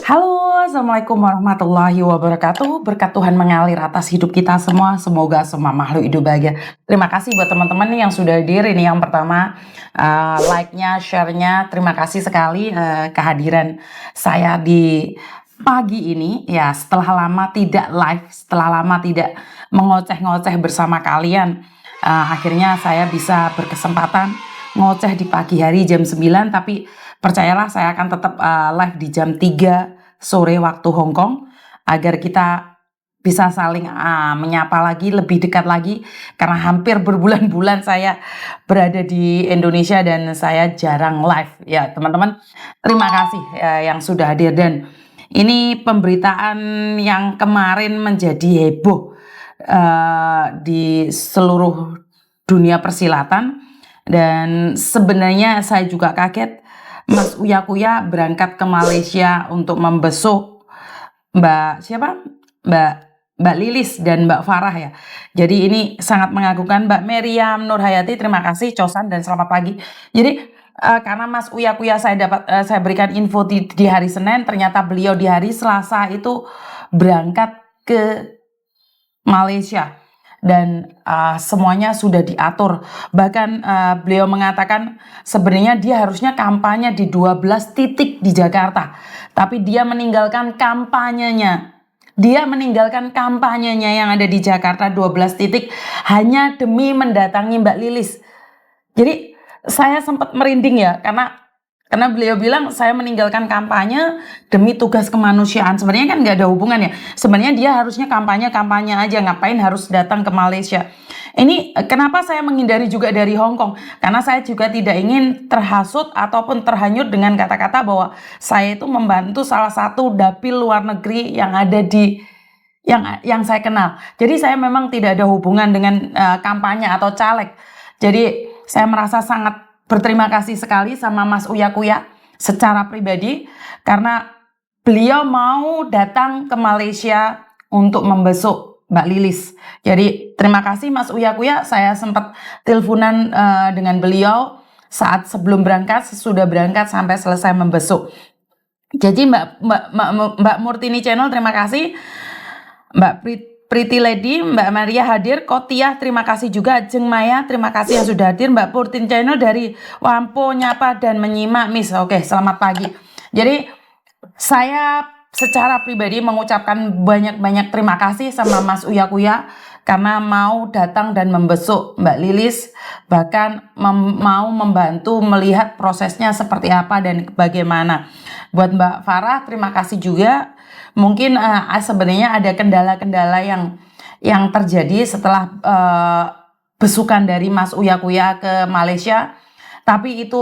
Halo, Assalamualaikum warahmatullahi wabarakatuh. Berkat Tuhan mengalir atas hidup kita semua. Semoga semua makhluk hidup bahagia. Terima kasih buat teman-teman nih yang sudah hadir. Ini yang pertama, like-nya, share-nya. Terima kasih sekali kehadiran saya di pagi ini. Ya, setelah lama tidak live, setelah lama tidak mengoceh-ngoceh bersama kalian, akhirnya saya bisa berkesempatan ngoceh di pagi hari jam 9, tapi percayalah saya akan tetap live di jam 3 sore waktu Hong Kong agar kita bisa saling menyapa lagi, lebih dekat lagi, karena hampir berbulan-bulan saya berada di Indonesia dan saya jarang live. Ya teman-teman, terima kasih yang sudah hadir, dan ini pemberitaan yang kemarin menjadi heboh di seluruh dunia persilatan, dan sebenarnya saya juga kaget. Mas Uya Kuya berangkat ke Malaysia untuk membesuk Mbak siapa? Mbak Lilis dan Mbak Farah ya. Jadi ini sangat mengagumkan. Mbak Meriam Nurhayati, terima kasih Cosan dan selamat pagi. Jadi karena Mas Uya Kuya saya berikan info di hari Senin, ternyata beliau di hari Selasa itu berangkat ke Malaysia. Dan semuanya sudah diatur. Bahkan beliau mengatakan sebenarnya dia harusnya kampanye di 12 titik di Jakarta, tapi dia meninggalkan kampanyenya. Dia meninggalkan kampanyenya yang ada di Jakarta 12 titik hanya demi mendatangi Mbak Lilis. Jadi saya sempat merinding ya, karena beliau bilang saya meninggalkan kampanye demi tugas kemanusiaan. Sebenarnya kan nggak ada hubungan ya. Sebenarnya dia harusnya kampanye aja, ngapain harus datang ke Malaysia. Ini kenapa saya menghindari juga dari Hong Kong, karena saya juga tidak ingin terhasut ataupun terhanyut dengan kata-kata bahwa saya itu membantu salah satu dapil luar negeri yang ada di yang saya kenal. Jadi saya memang tidak ada hubungan dengan kampanye atau caleg. Jadi saya merasa sangat berterima kasih sekali sama Mas Uya Kuya secara pribadi, karena beliau mau datang ke Malaysia untuk membesuk Mbak Lilis. Jadi terima kasih Mas Uya Kuya. Saya sempat teleponan dengan beliau saat sebelum berangkat, sesudah berangkat, sampai selesai membesuk. Jadi Mbak Murtini Channel, terima kasih. Mbak Pretty Lady, Mbak Maria hadir, Kotiah terima kasih juga, Jeng Maya terima kasih yang sudah hadir, Mbak Purtin Channel dari Wampo nyapa dan menyimak Miss. Oke, selamat pagi. Jadi saya secara pribadi mengucapkan banyak-banyak terima kasih sama Mas Uya Kuya karena mau datang dan membesuk Mbak Lilis, bahkan mau membantu melihat prosesnya seperti apa dan bagaimana. Buat Mbak Farah terima kasih juga. Mungkin sebenarnya ada kendala-kendala yang terjadi setelah besukan dari Mas Uya Kuya ke Malaysia, tapi itu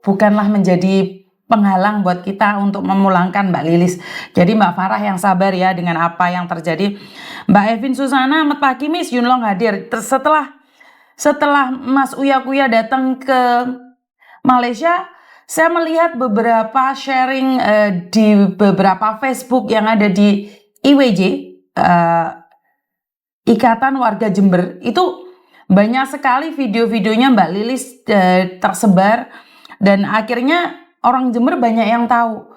bukanlah menjadi penghalang buat kita untuk memulangkan Mbak Lilis. Jadi Mbak Farah yang sabar ya dengan apa yang terjadi. Mbak Evin Susana, selamat pagi Miss Yunlong hadir. Setelah Mas Uya Kuya datang ke Malaysia, saya melihat beberapa sharing di beberapa Facebook yang ada di IWJ, Ikatan Warga Jember, itu banyak sekali video-videonya Mbak Lilis tersebar, dan akhirnya orang Jember banyak yang tahu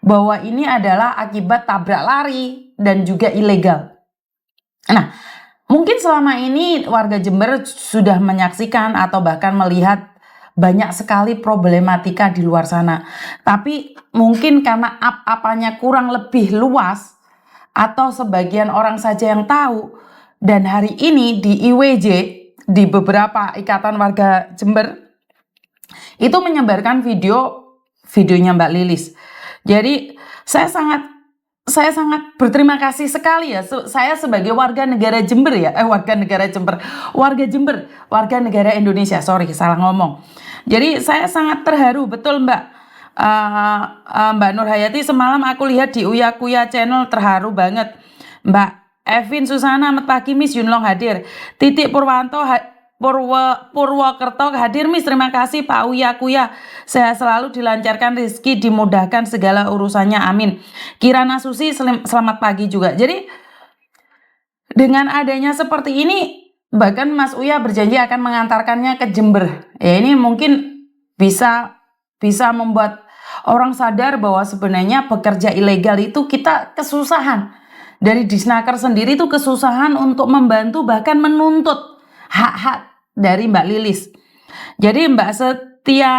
bahwa ini adalah akibat tabrak lari dan juga ilegal. Nah, mungkin selama ini warga Jember sudah menyaksikan atau bahkan melihat banyak sekali problematika di luar sana. Tapi mungkin karena apanya kurang lebih luas atau sebagian orang saja yang tahu, dan hari ini di IWJ, di beberapa ikatan warga Jember itu menyebarkan videonya Mbak Lilis. Jadi saya sangat berterima kasih sekali ya. Saya sebagai warga negara Jember ya, warga negara Indonesia, sorry salah ngomong. Jadi saya sangat terharu betul Mbak Nurhayati, semalam aku lihat di Uya Kuya Channel, terharu banget. Mbak Evin Susana, selamat pagi Miss Yunlong hadir. Titik Purwokerto hadir Miss, terima kasih Pak Uya Kuya. Saya selalu dilancarkan rezeki, dimudahkan segala urusannya, amin. Kirana Susi selamat pagi juga. Jadi dengan adanya seperti ini, bahkan Mas Uya berjanji akan mengantarkannya ke Jember. Ya ini mungkin bisa membuat orang sadar bahwa sebenarnya bekerja ilegal itu kita kesusahan. Dari Disnaker sendiri itu kesusahan untuk membantu bahkan menuntut hak-hak dari Mbak Lilis. Jadi Mbak Setia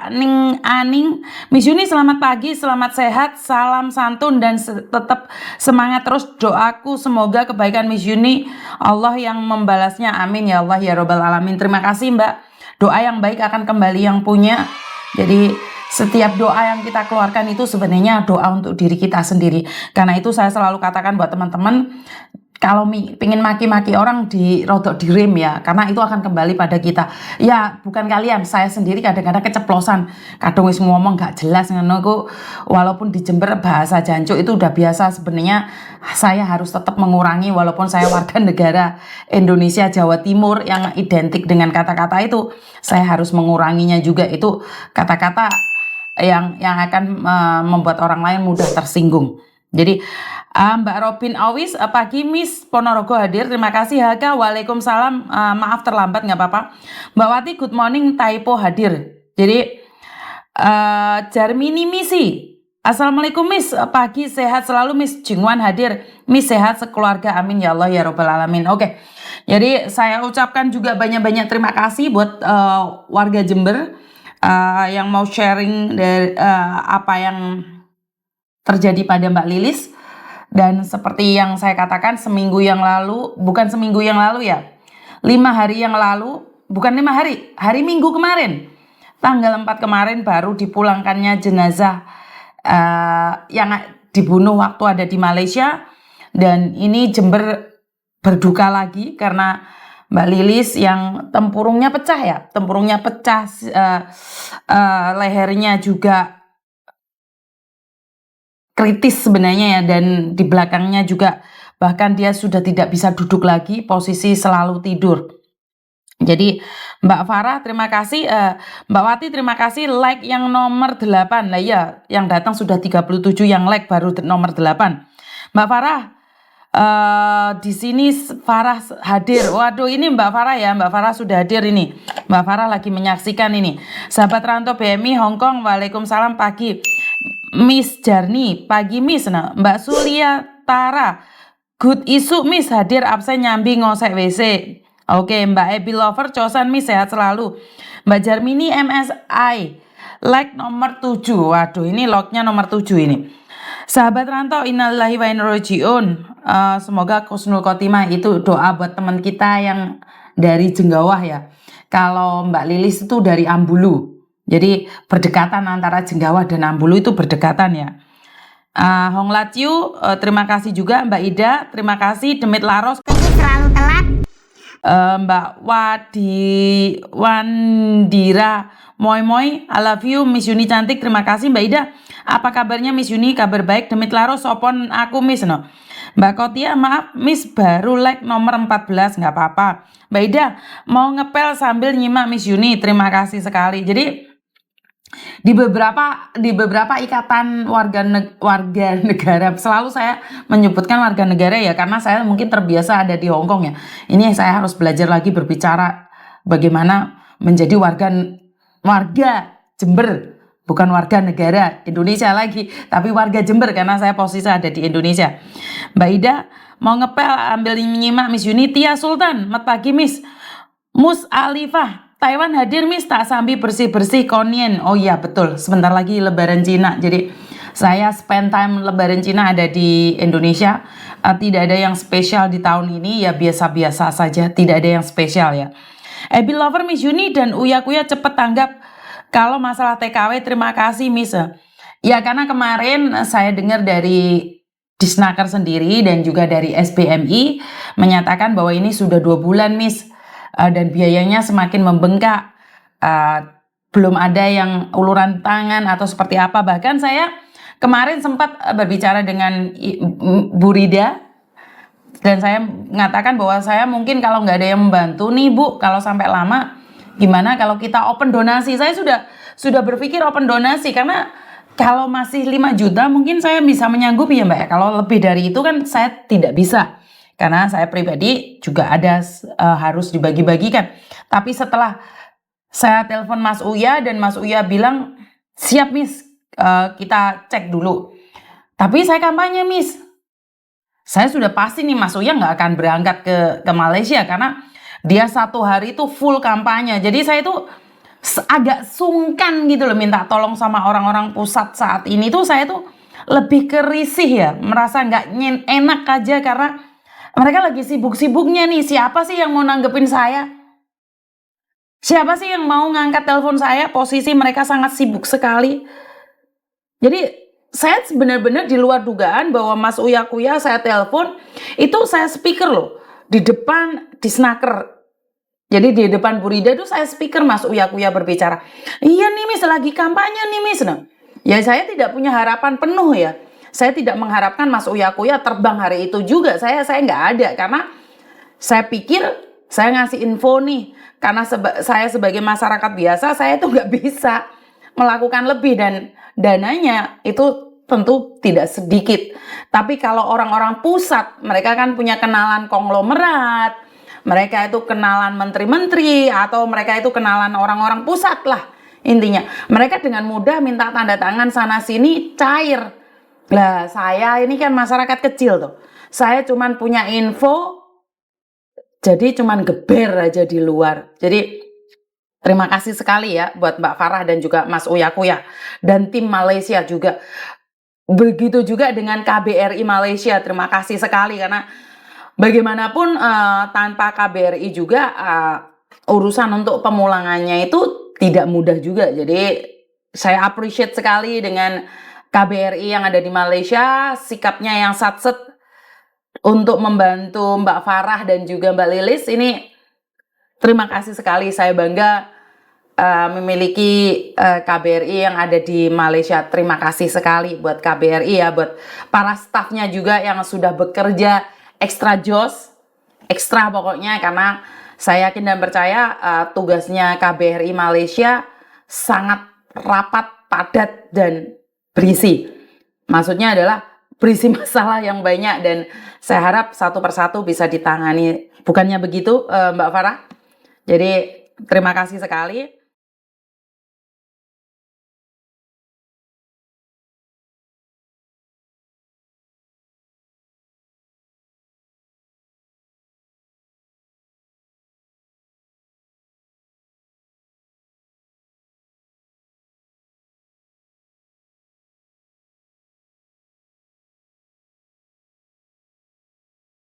Aning, Miss Yuni selamat pagi, selamat sehat, salam santun dan tetap semangat terus. Doaku semoga kebaikan Miss Yuni Allah yang membalasnya, amin ya Allah ya robbal alamin. Terima kasih Mbak, doa yang baik akan kembali yang punya. Jadi setiap doa yang kita keluarkan itu sebenarnya doa untuk diri kita sendiri. Karena itu saya selalu katakan buat teman-teman, kalau pengen maki-maki orang rodok direm ya, karena itu akan kembali pada kita. Ya bukan kalian, saya sendiri kadang-kadang keceplosan, kadang wis ngomong gak jelas ngono. Walaupun di Jember bahasa jancuk itu udah biasa, sebenarnya saya harus tetap mengurangi walaupun saya warga negara Indonesia Jawa Timur yang identik dengan kata-kata itu, saya harus menguranginya juga. Itu kata-kata yang akan membuat orang lain mudah tersinggung. Jadi Mbak Robin Awis, pagi Miss Ponorogo hadir, terima kasih. Haga, waalaikumsalam, maaf terlambat nggak apa-apa. Mbak Wati, good morning, typo hadir. Jadi Jarmini Misi, assalamualaikum Miss, pagi sehat selalu Miss. Jingwan hadir, Miss sehat sekeluarga, amin ya Allah ya robbal alamin. Oke, jadi saya ucapkan juga banyak-banyak terima kasih buat warga Jember yang mau sharing dari apa yang terjadi pada Mbak Lilis. Dan seperti yang saya katakan seminggu yang lalu, bukan seminggu yang lalu ya, 5 hari yang lalu, bukan 5 hari, hari Minggu kemarin, tanggal 4 kemarin baru dipulangkannya jenazah yang dibunuh waktu ada di Malaysia. Dan ini Jember berduka lagi karena Mbak Lilis yang tempurungnya pecah ya, lehernya juga kritis sebenarnya ya, dan di belakangnya juga bahkan dia sudah tidak bisa duduk lagi, posisi selalu tidur. Jadi Mbak Farah terima kasih, Mbak Wati terima kasih like yang nomor 8. Lah ya, yang datang sudah 37, yang like baru nomor 8. Mbak Farah di sini Farah hadir. Waduh, ini Mbak Farah ya, Mbak Farah sudah hadir ini. Mbak Farah lagi menyaksikan ini. Sahabat Rantau BMI Hongkong, waalaikumsalam pagi. Miss Jarni, pagi Miss. Nah, Mbak Surya Tara, good isu Miss hadir absen nyambi ngosek WC. Oke, Mbak Ebi Lover, cosan Miss sehat selalu. Mbak Jarmini MSI, like nomor 7. Waduh, ini lognya nomor 7 ini. Sahabat Rantau, innalillahi wa inna ilaihi raji'un. Semoga husnul khotimah, itu doa buat teman kita yang dari Jenggawah ya. Kalau Mbak Lilis itu dari Ambulu. Jadi berdekatan antara Jenggawah dan Ambulu itu berdekatan ya. Hong Latyu, terima kasih juga. Mbak Ida, terima kasih. Demit Laros, selalu telat. Mbak Wandira, moi moi, I love you Miss Yuni cantik, terima kasih Mbak Ida. Apa kabarnya Miss Yuni? Kabar baik. Demit Laros, sopon aku Miss no. Mbak Kotia, maaf Miss baru like nomor 14, nggak apa-apa. Mbak Ida mau ngepel sambil nyimak Miss Yuni, terima kasih sekali. Jadi di beberapa ikatan warga negara, selalu saya menyebutkan warga negara ya, karena saya mungkin terbiasa ada di Hongkong ya. Ini saya harus belajar lagi berbicara bagaimana menjadi warga Jember, bukan warga negara Indonesia lagi, tapi warga Jember karena saya posisi ada di Indonesia. Mbak Ida mau ngepel ambil nyimak Miss Yuni. Tia Sultan, mat pagi Miss. Mus Alifah, Taiwan hadir Miss, tak sambil bersih-bersih konien. Oh iya betul, sebentar lagi Lebaran Cina. Jadi saya spend time Lebaran Cina ada di Indonesia. Tidak ada yang spesial di tahun ini, ya biasa-biasa saja, tidak ada yang spesial ya. Ebi Lover Miss Yuni dan Uya Kuya cepet tanggap kalau masalah TKW. Terima kasih Miss. Ya karena kemarin saya dengar dari Disnaker sendiri dan juga dari SBMI menyatakan bahwa ini sudah 2 bulan Miss. Dan biayanya semakin membengkak, belum ada yang uluran tangan atau seperti apa. Bahkan saya kemarin sempat berbicara dengan Bu Rida dan saya mengatakan bahwa saya mungkin kalau nggak ada yang membantu nih Bu, kalau sampai lama gimana kalau kita open donasi. Saya sudah berpikir open donasi, karena kalau masih 5 juta mungkin saya bisa menyanggupi ya Mbak. Kalau lebih dari itu kan saya tidak bisa. Karena saya pribadi juga ada harus dibagi-bagikan. Tapi setelah saya telepon Mas Uya dan Mas Uya bilang, siap Miss, kita cek dulu. Tapi saya kampanye, Miss. Saya sudah pasti nih Mas Uya nggak akan berangkat ke Malaysia karena dia 1 hari itu full kampanye. Jadi saya tuh agak sungkan gitu loh minta tolong sama orang-orang pusat saat ini tuh. Saya tuh lebih ke risih ya, merasa nggak enak aja karena mereka lagi sibuk-sibuknya nih. Siapa sih yang mau nanggepin saya? Siapa sih yang mau ngangkat telepon saya? Posisi mereka sangat sibuk sekali. Jadi saya benar-benar di luar dugaan bahwa Mas Uya Kuya saya telepon, itu saya speaker loh, di depan di snaker. Jadi di depan Bu Rida itu saya speaker Mas Uya Kuya berbicara. Iya nih Miss, lagi kampanye nih Miss. Nah, ya saya tidak punya harapan penuh ya. Saya tidak mengharapkan Mas Uya Kuya terbang hari itu juga. Saya nggak ada karena saya pikir saya ngasih info nih. Karena saya sebagai masyarakat biasa, saya tuh nggak bisa melakukan lebih dan dananya itu tentu tidak sedikit. Tapi kalau orang-orang pusat, mereka kan punya kenalan konglomerat, mereka itu kenalan menteri-menteri, atau mereka itu kenalan orang-orang pusat lah intinya. Mereka dengan mudah minta tanda tangan sana sini cair. Lah saya ini kan masyarakat kecil tuh. Saya cuman punya info, jadi cuman geber aja di luar. Jadi terima kasih sekali ya buat Mbak Farah dan juga Mas Uya Kuya dan tim Malaysia juga. Begitu juga dengan KBRI Malaysia. Terima kasih sekali karena bagaimanapun tanpa KBRI juga urusan untuk pemulangannya itu tidak mudah juga. Jadi saya appreciate sekali dengan KBRI yang ada di Malaysia, sikapnya yang satset untuk membantu Mbak Farah dan juga Mbak Lilis. Ini terima kasih sekali, saya bangga memiliki KBRI yang ada di Malaysia. Terima kasih sekali buat KBRI ya, buat para stafnya juga yang sudah bekerja ekstra jos, ekstra pokoknya, karena saya yakin dan percaya tugasnya KBRI Malaysia sangat rapat, padat, dan berisi. Maksudnya adalah berisi masalah yang banyak dan saya harap satu persatu bisa ditangani. Bukannya begitu Mbak Farah? Jadi terima kasih sekali.